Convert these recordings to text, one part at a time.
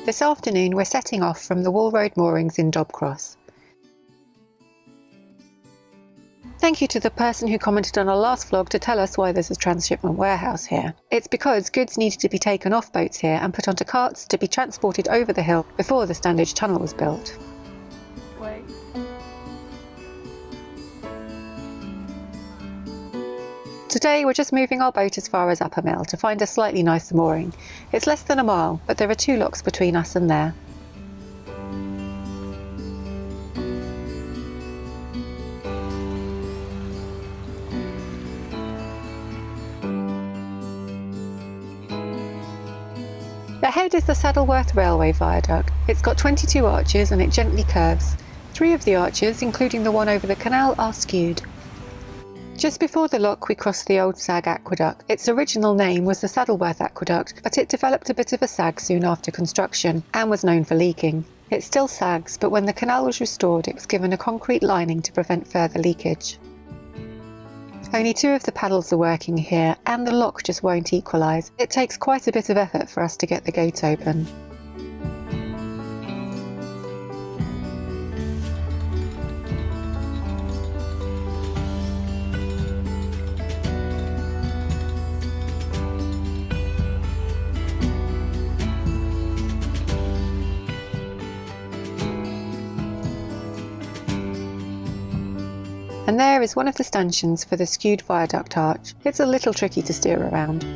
This afternoon we're setting off from the Wall Road moorings in Dobcross. Thank you to the person who commented on our last vlog to tell us why there's a transshipment warehouse here. It's because goods needed to be taken off boats here and put onto carts to be transported over the hill before the Standage Tunnel was built. Wait. Today we're just moving our boat as far as Uppermill to find a slightly nicer mooring. It's less than a mile, but there are 2 locks between us and there. Ahead is the Saddleworth Railway Viaduct. It's got 22 arches and it gently curves. 3 of the arches, including the one over the canal, are skewed. Just before the lock we crossed the old Sag Aqueduct. Its original name was the Saddleworth Aqueduct, but it developed a bit of a sag soon after construction and was known for leaking. It still sags, but when the canal was restored it was given a concrete lining to prevent further leakage. Only 2 of the paddles are working here and the lock just won't equalise. It takes quite a bit of effort for us to get the gate open. And there is one of the stanchions for the skewed viaduct arch. It's a little tricky to steer around.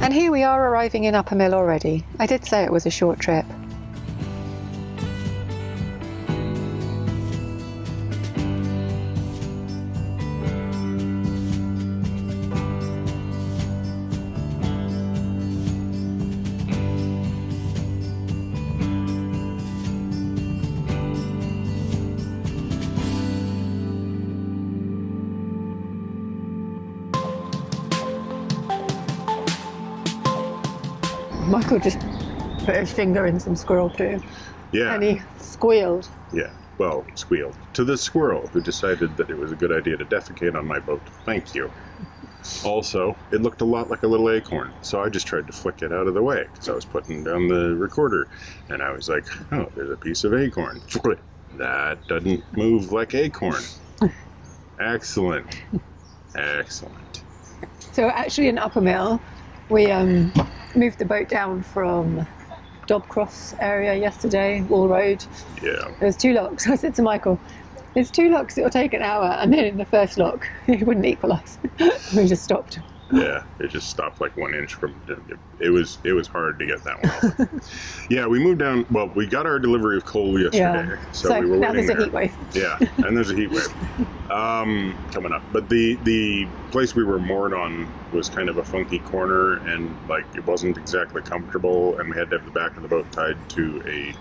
And here we are arriving in Uppermill already. I did say it was a short trip. Michael just put his finger in some squirrel poo. Yeah. And he squealed. Yeah, well, squealed. To the squirrel who decided that it was a good idea to defecate on my boat. Thank you. Also, it looked a lot like a little acorn, so I just tried to flick it out of the way because I was putting down the recorder. And I was like, oh, there's a piece of acorn. That doesn't move like acorn. Excellent. Excellent. So actually in Uppermill, we moved the boat down from Dobcross area yesterday, Wall Road. Yeah. There's 2 locks. I said to Michael, there's 2 locks, it'll take an hour, and then in the first lock, it wouldn't equalise. We just stopped. Yeah, it just stopped like 1 inch from. It was hard to get that one off. Yeah, we moved down. Well, we got our delivery of coal yesterday, Yeah. so we were now waiting there's there. a heat wave. Yeah, and there's a heat wave coming up. But the place we were moored on was kind of a funky corner, and like it wasn't exactly comfortable, and we had to have the back of the boat tied to a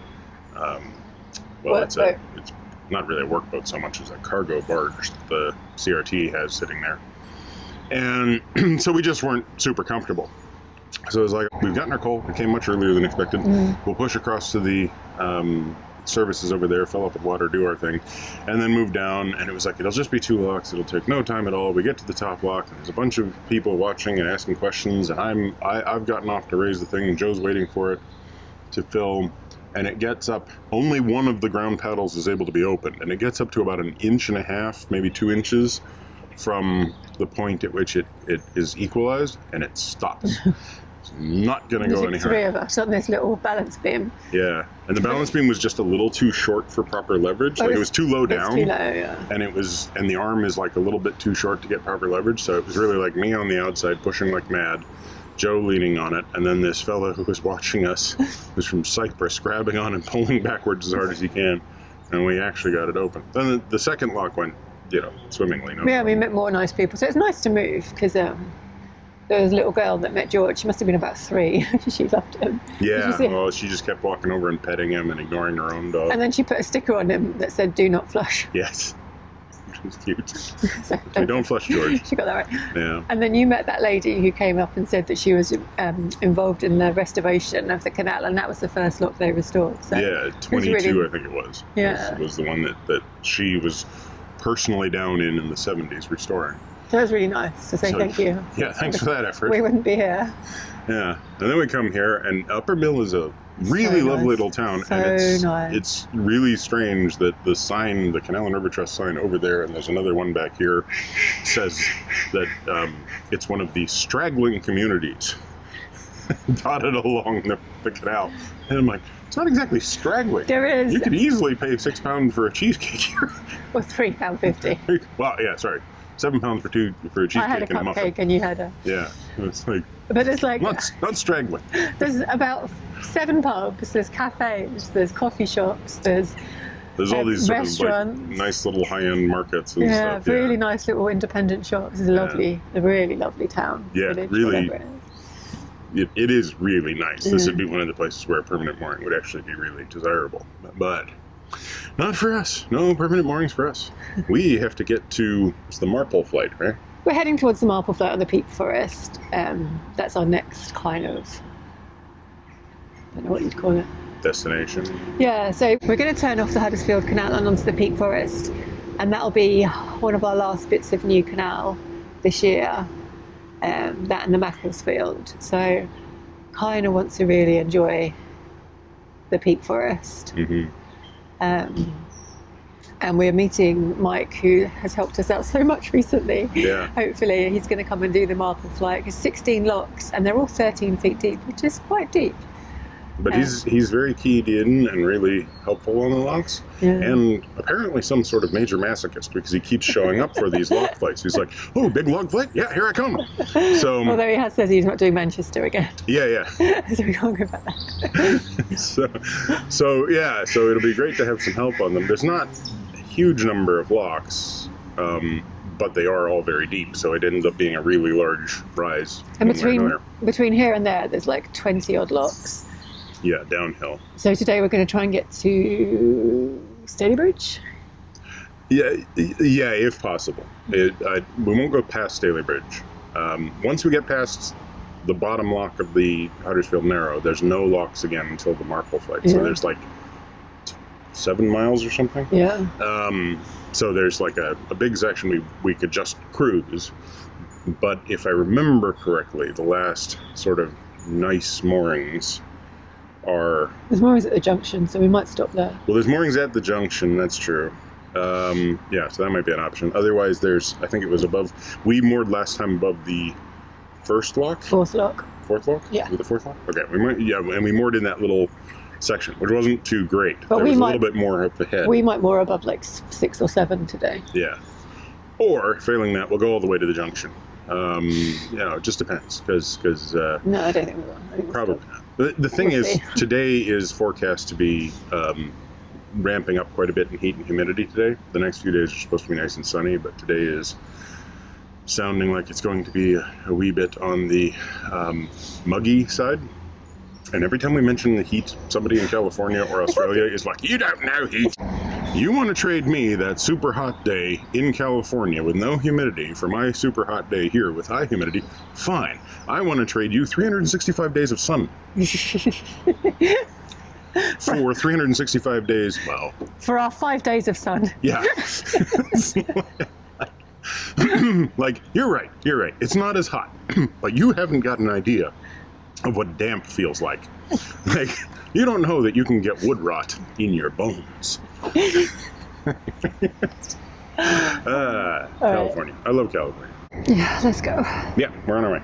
it's not really a workboat so much as a cargo barge that the CRT has sitting there. And so we just weren't super comfortable. So it was like, we've gotten our coal. It came much earlier than expected. We'll push across to the services over there, fill up with water, do our thing, and then move down. And it was like, it'll just be 2 locks. It'll take no time at all. We get to the top lock, and there's a bunch of people watching and asking questions, and I've gotten off to raise the thing, and Joe's waiting for it to fill. And it gets up, only one of the ground paddles is able to be opened, and it gets up to about 1.5 inches, maybe 2 inches from the point at which it is equalized, and it stops. It's not going to go any higher. 3 of us on this little balance beam. Yeah, and the balance beam was just a little too short for proper leverage. Like, it was too low down. It's too low, yeah. And the arm is like a little bit too short to get proper leverage, so it was really like me on the outside pushing like mad, Joe leaning on it, and then this fellow who was watching us was from Cyprus, grabbing on and pulling backwards as hard as he can, and we actually got it open. Then the second lock went, swimmingly. No yeah, problem. we met more nice people, so it's nice to move, because there was a little girl that met George. She must have been about 3. She loved him. Yeah, well, she just kept walking over and petting him and ignoring her own dog. And then she put a sticker on him that said, "Do not flush." Yes. Which was cute. So, We don't flush George. She got that right. Yeah. And then you met that lady who came up and said that she was involved in the restoration of the canal, and that was the first lock they restored. So Yeah, 22, really, I think it was. Yeah. Was the one that she was personally down in the 70s restoring. So it was really nice to say thank you. Yeah, thanks for that effort. We wouldn't be here. Yeah, and then we come here, and Uppermill is a really lovely little town, So and it's really strange that the sign, the Canal and River Trust sign over there, and there's another one back here, says that it's one of the straggling communities dotted along the canal. And I'm like, it's not exactly straggling. There is. You could easily pay £6 for a cheesecake here. Or £3.50. Well, yeah, sorry. £7 for a cheesecake I had a and a muffin. cupcake and you had a... Yeah, it's like... But it's like... Not straggling. There's about 7 pubs, there's cafes, there's coffee shops, there's all these sort restaurants. of like nice little high-end markets and stuff. Yeah, really nice little independent shops. It's a really lovely town. Yeah, village, really. whatever it is. It is really nice. This would be one of the places where a permanent mooring would actually be really desirable. But not for us. No permanent moorings for us. We have to get to the Marple flight, right? We're heading towards the Marple flight on the Peak Forest. That's our next kind of, I don't know what you'd call it. Destination. Yeah, so we're going to turn off the Huddersfield Canal and onto the Peak Forest. And that'll be one of our last bits of new canal this year. That and the Macclesfield. So kind of want to really enjoy the Peak Forest. Mm-hmm. And we're meeting Mike, who has helped us out so much recently. Yeah. Hopefully he's going to come and do the Marple flight. It's 16 locks and they're all 13 feet deep, which is quite deep. But he's very keyed in and really helpful on the locks. Yeah. And apparently some sort of major masochist, because he keeps showing up for these lock flights. He's like, oh, big log flight? Yeah, here I come. So, although he has said he's not doing Manchester again. Yeah. So we can't go back there. so it'll be great to have some help on them. There's not a huge number of locks, but they are all very deep, so it ends up being a really large rise. And between here and there, there's like 20 odd locks. Yeah, downhill. So today we're going to try and get to Stalybridge. Yeah, if possible. We won't go past Stalybridge. Once we get past the bottom lock of the Huddersfield Narrow, there's no locks again until the Marple flight. Yeah. So there's like 7 miles or something. Yeah. So there's like a big section we could just cruise. But if I remember correctly, the last sort of nice moorings there's moorings at the junction, so we might stop there. Well, there's moorings at the junction, that's true. Yeah, so that might be an option. Otherwise, I think it was we moored last time above the first lock? Fourth lock. Fourth lock? Yeah. The fourth lock? Okay, and we moored in that little section, which wasn't too great. But there was a little bit more up ahead. We might moor above like 6 or 7 today. Yeah. Or, failing that, we'll go all the way to the junction. It just depends, because no, I don't think we will. Probably not. The thing is, today is forecast to be ramping up quite a bit in heat and humidity today. The next few days are supposed to be nice and sunny, but today is sounding like it's going to be a wee bit on the muggy side. And every time we mention the heat, somebody in California or Australia is like, you don't know heat. You want to trade me that super hot day in California with no humidity for my super hot day here with high humidity? Fine. I want to trade you 365 days of sun. for 365 days. Well, For our 5 days of sun. yeah. Like, you're right. It's not as hot, but you haven't got an idea of what damp feels like. Like, you don't know that you can get wood rot in your bones. California. I love California. Yeah, let's go. Yeah, we're on our way.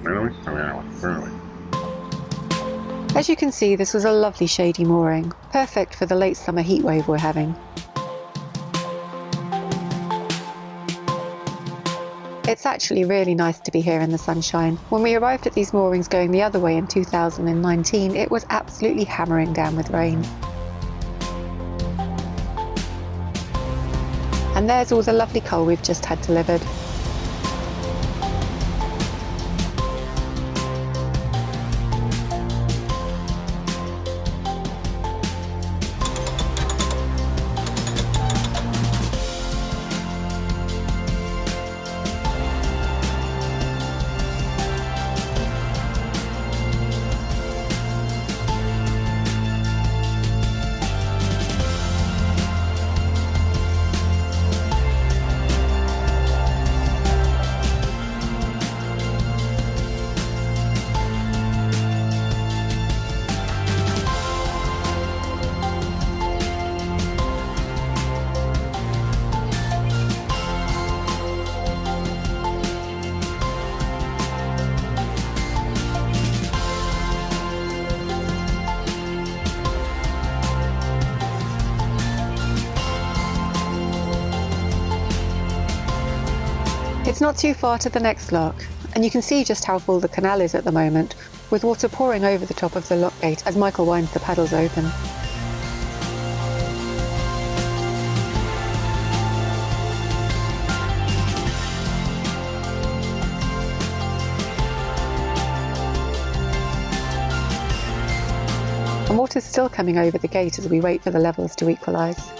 We're on our way. As you can see, this was a lovely shady mooring, perfect for the late summer heatwave we're having. It's actually really nice to be here in the sunshine. When we arrived at these moorings going the other way in 2019, it was absolutely hammering down with rain. And there's all the lovely coal we've just had delivered. It's not too far to the next lock, and you can see just how full the canal is at the moment, with water pouring over the top of the lock gate as Michael winds the paddles open. And water's still coming over the gate as we wait for the levels to equalise.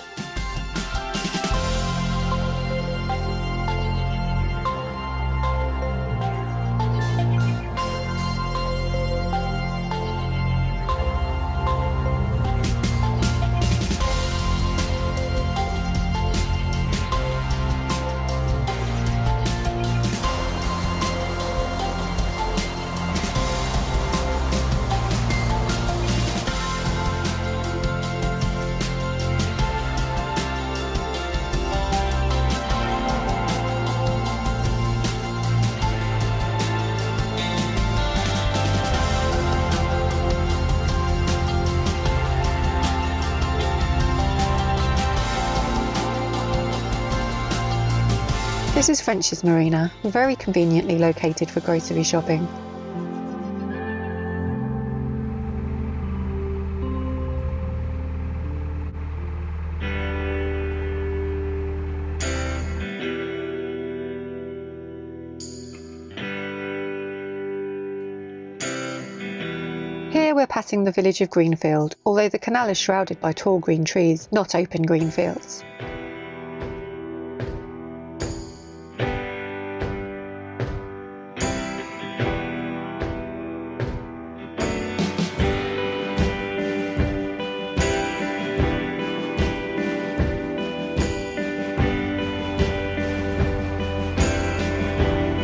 This is French's Marina, very conveniently located for grocery shopping. Here we're passing the village of Greenfield, although the canal is shrouded by tall green trees, not open green fields.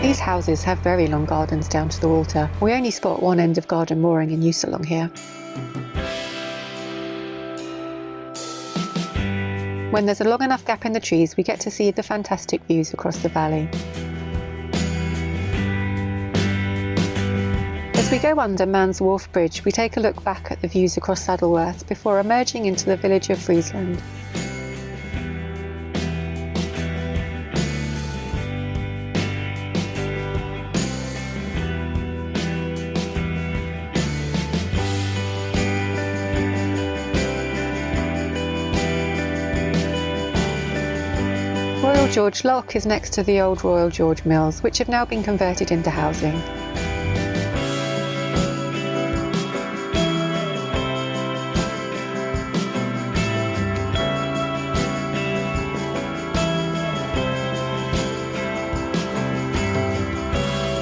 These houses have very long gardens down to the water. We only spot one end of garden mooring in use along here. When there's a long enough gap in the trees, we get to see the fantastic views across the valley. As we go under Man's Wharf Bridge, we take a look back at the views across Saddleworth before emerging into the village of Friesland. Royal George Lock is next to the old Royal George Mills, which have now been converted into housing.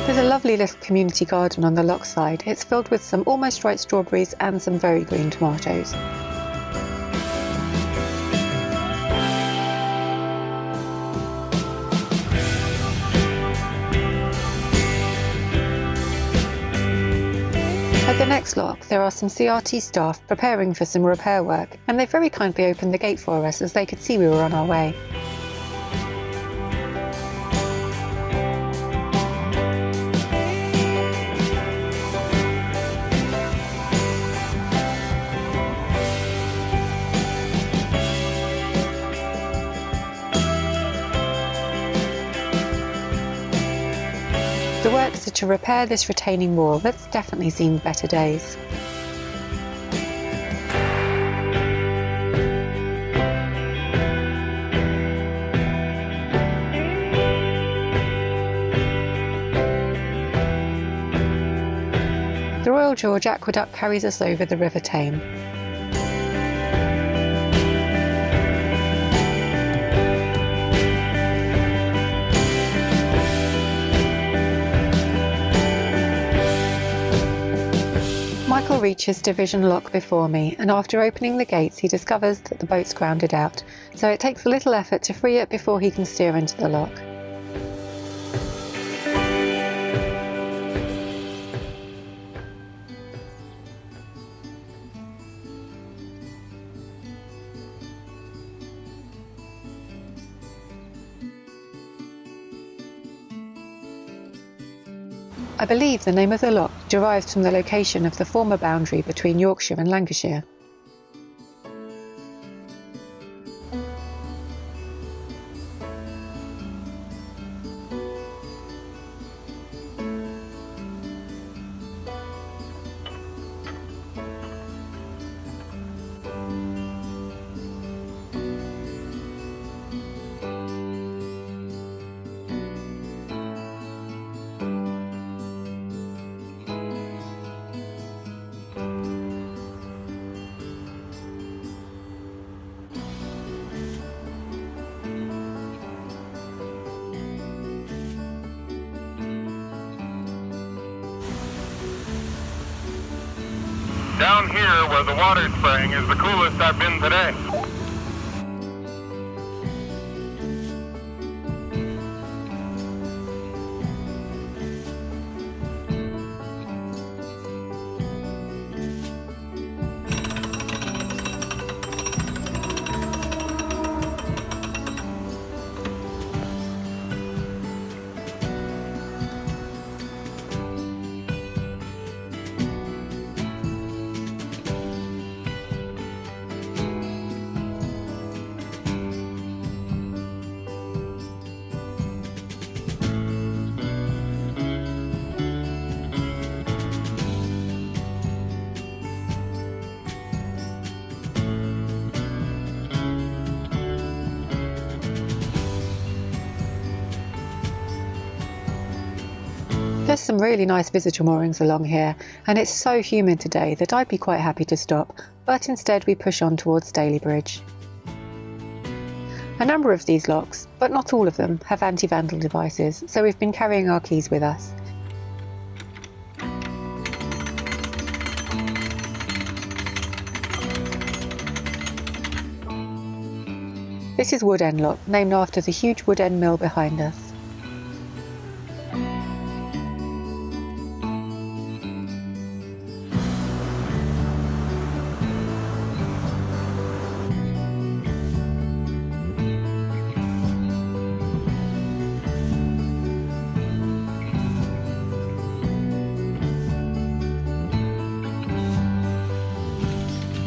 The There's a lovely little community garden on the loch side. It's filled with some almost ripe strawberries and some very green tomatoes. At the next lock there are some CRT staff preparing for some repair work, and they very kindly opened the gate for us as they could see we were on our way. The works are to repair this retaining wall that's definitely seen better days. The Royal George Aqueduct carries us over the River Tame. Michael reaches Division Lock before me, and after opening the gates he discovers that the boat's grounded out, so it takes a little effort to free it before he can steer into the lock. I believe the name of the loch derives from the location of the former boundary between Yorkshire and Lancashire. Down here where the water's spraying is the coolest I've been today. There's some really nice visitor moorings along here, and it's so humid today that I'd be quite happy to stop, but instead we push on towards Stalybridge. A number of these locks, but not all of them, have anti-vandal devices, so we've been carrying our keys with us. This is Wood End Lock, named after the huge Wood End mill behind us.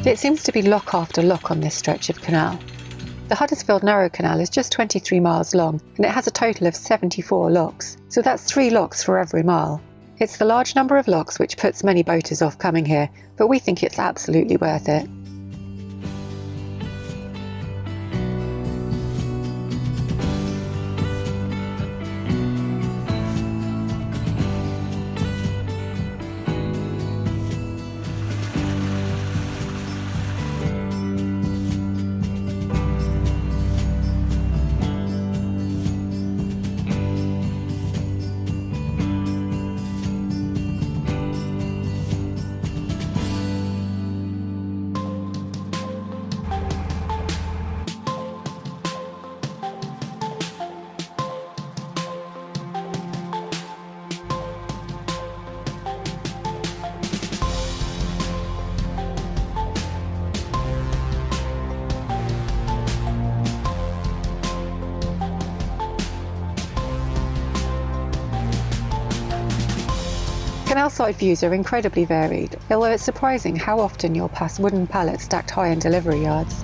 It seems to be lock after lock on this stretch of canal. The Huddersfield Narrow Canal is just 23 miles long, and it has a total of 74 locks, so that's 3 locks for every mile. It's the large number of locks which puts many boaters off coming here, but we think it's absolutely worth it. Canal side views are incredibly varied, although it's surprising how often you'll pass wooden pallets stacked high in delivery yards.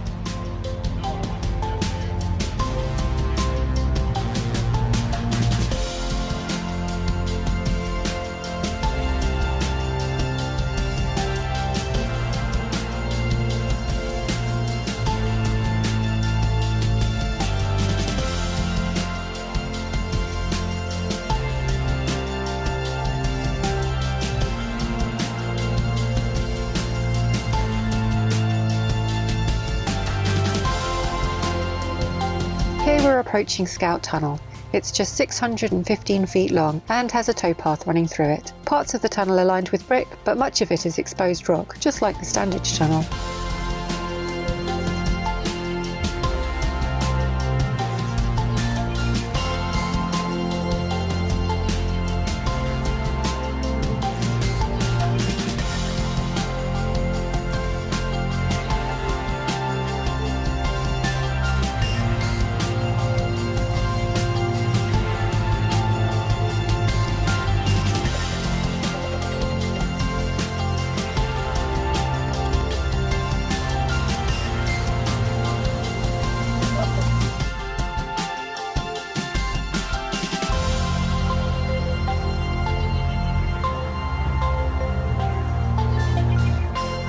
Here we're approaching Scout Tunnel. It's just 615 feet long and has a towpath running through it. Parts of the tunnel are lined with brick, but much of it is exposed rock, just like the Standage Tunnel.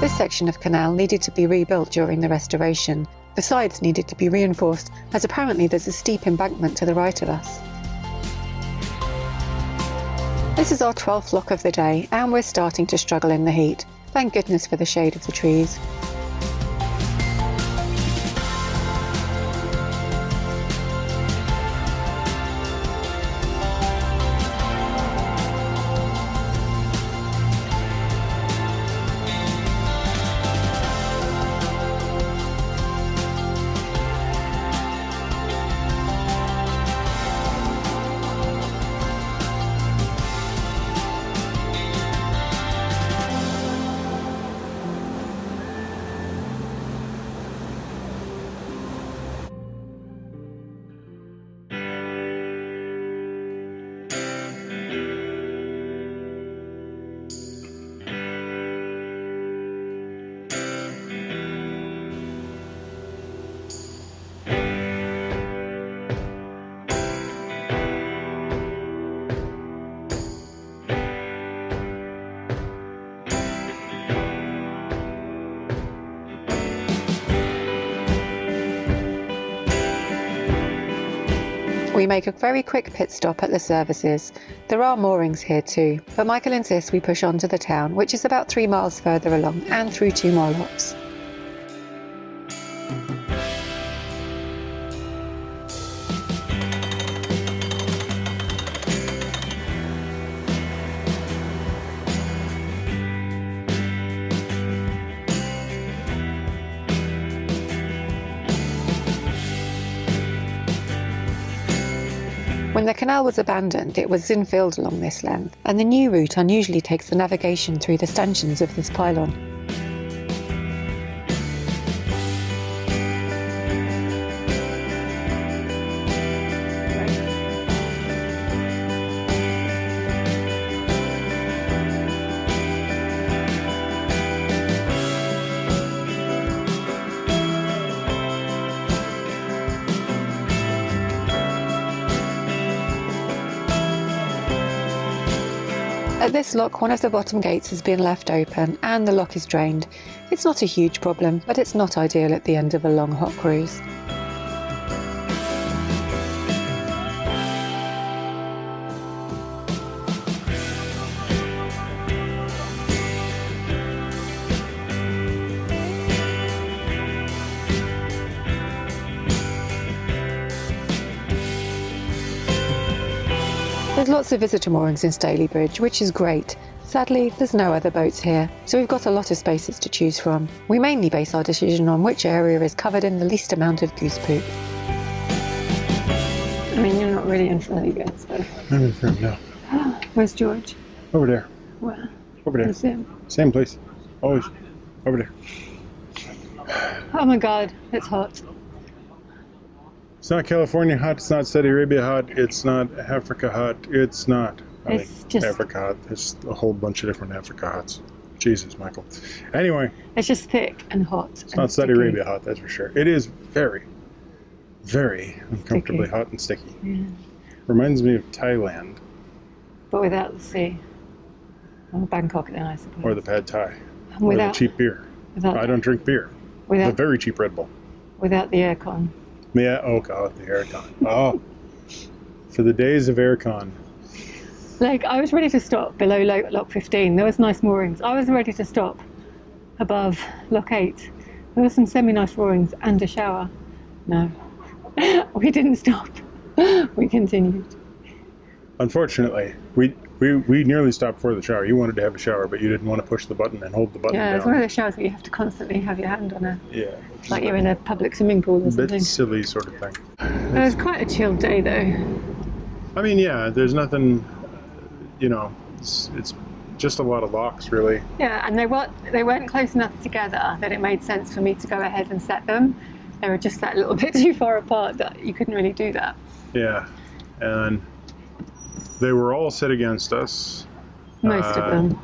This section of canal needed to be rebuilt during the restoration. The sides needed to be reinforced, as apparently there's a steep embankment to the right of us. This is our 12th lock of the day, and we're starting to struggle in the heat. Thank goodness for the shade of the trees. We make a very quick pit stop at the services. There are moorings here too, but Michael insists we push on to the town, which is about 3 miles further along and through 2 more locks. When the canal was abandoned, it was infilled along this length, and the new route unusually takes the navigation through the stanchions of this pylon. At this lock, one of the bottom gates has been left open and the lock is drained. It's not a huge problem, but it's not ideal at the end of a long hot cruise. There's lots of visitor moorings in Stalybridge, which is great. Sadly, there's no other boats here, so we've got a lot of spaces to choose from. We mainly base our decision on which area is covered in the least amount of goose poop. I mean, you're not really in Delirious, but... I'm in front now. Where's George? Over there. Where? Over there. Same place. Always. Over there. Oh my god, it's hot. It's not California hot, it's not Saudi Arabia hot, it's not Africa hot, it's not It's just apricot. There's a whole bunch of different apricots. Jesus, Michael. Anyway, it's just thick and hot. it's not Saudi Arabia hot, that's for sure. It is very, very uncomfortably hot and sticky. Yeah. Reminds me of Thailand. But without the sea. Or Bangkok then, I suppose. Or the pad thai. And Or without, the cheap beer. without, I don't drink beer. The without, very cheap Red Bull. without the aircon. Yeah, oh god, the aircon. Oh, for the days of aircon. Like, I was ready to stop below Lock 15. There was nice moorings. I was ready to stop above Lock 8. There were some semi-nice moorings and a shower. No. We didn't stop. We continued. Unfortunately, we nearly stopped for the shower. You wanted to have a shower, but you didn't want to push the button and hold the button Yeah, down. it's one of those showers where you have to constantly have your hand on it. Yeah. which is Like you're in a public swimming pool or a bit something. silly sort of thing. It was quite a chill day though. I mean, yeah, there's nothing, it's just a lot of locks, really. Yeah, and they weren't close enough together that it made sense for me to go ahead and set them. They were just that little bit too far apart that you couldn't really do that. Yeah, and they were all set against us. Most of them.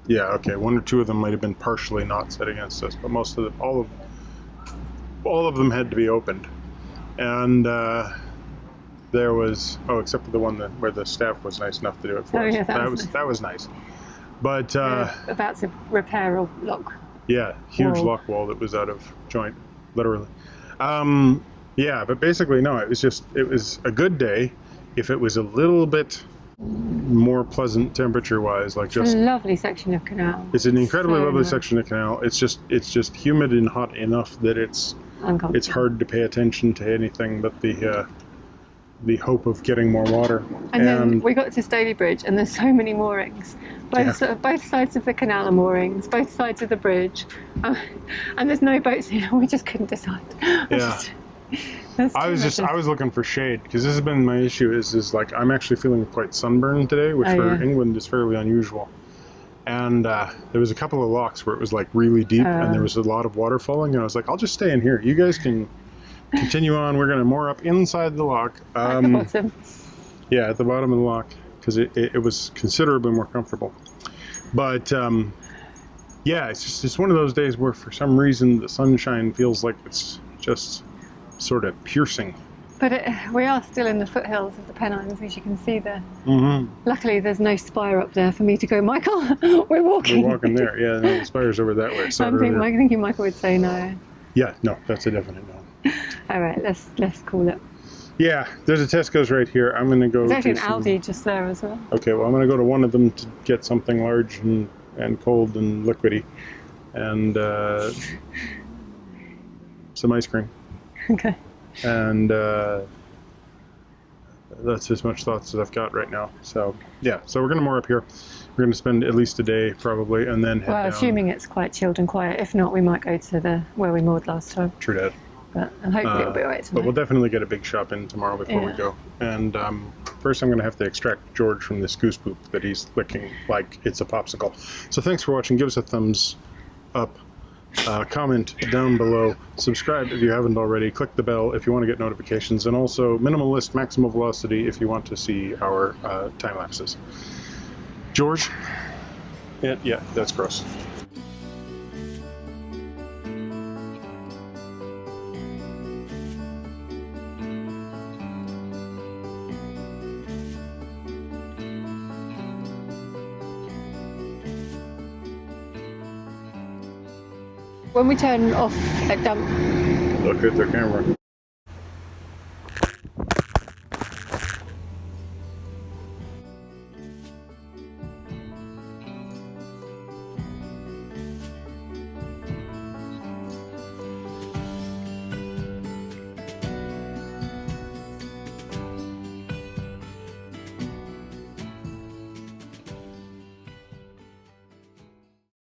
Yeah, okay, one or two of them might have been partially not set against us, but most of them, all of them had to be opened. And there was, except for the one where the staff was nice enough to do it for us. Yeah, That was nice. But about to repair a lock. yeah, huge wall. lock wall that was out of joint, literally. Yeah, but basically, no, it was a good day if it was a little bit more pleasant temperature-wise, like It's a lovely section of canal. it's an incredibly So lovely nice. section of canal. It's just humid and hot enough that it's Uncomfortable. hard to pay attention to anything but the hope of getting more water. And then we got to Stalybridge, and there's so many moorings. Both sides of the canal are moorings, both sides of the bridge, and there's no boats here. We just couldn't decide. Yeah. I was looking for shade because this has been my issue. Is like I'm actually feeling quite sunburned today, which for England is fairly unusual. And there was a couple of locks where it was like really deep, and there was a lot of water falling. And I was like, I'll just stay in here. You guys can continue on. We're gonna moor up inside the lock. At the bottom. Yeah, at the bottom of the lock because it was considerably more comfortable. But yeah, it's one of those days where for some reason the sunshine feels like it's just sort of piercing. But we are still in the foothills of the Pennines, as you can see there. Mm-hmm. Luckily, there's no spire up there for me to go, Michael, we're walking. We're walking there. Yeah, no, the spire's over that way. So I'm thinking Michael would say no. yeah, no, that's a definite no. All right, let's call it. Yeah, there's a Tesco's right here. I'm going to go. There's actually an Aldi just there as well. Okay, well, I'm going to go to one of them to get something large and cold and liquidy, and some ice cream. Okay. And that's as much thoughts as I've got right now. So yeah, so we're going to moor up here. We're going to spend at least a day probably, and then head down. Assuming it's quite chilled and quiet. If not, we might go to where we moored last time. True that. But hopefully it'll be alright tonight. But we'll definitely get a big shop in tomorrow before we go. And first I'm going to have to extract George from this goose poop that he's licking like it's a popsicle. So thanks for watching. Give us a thumbs up. Comment down below. Subscribe if you haven't already. Click the bell if you want to get notifications. And also minimalist maximal velocity if you want to see our time lapses. George? Yeah, that's gross. When we turn off at dump, Look at the camera.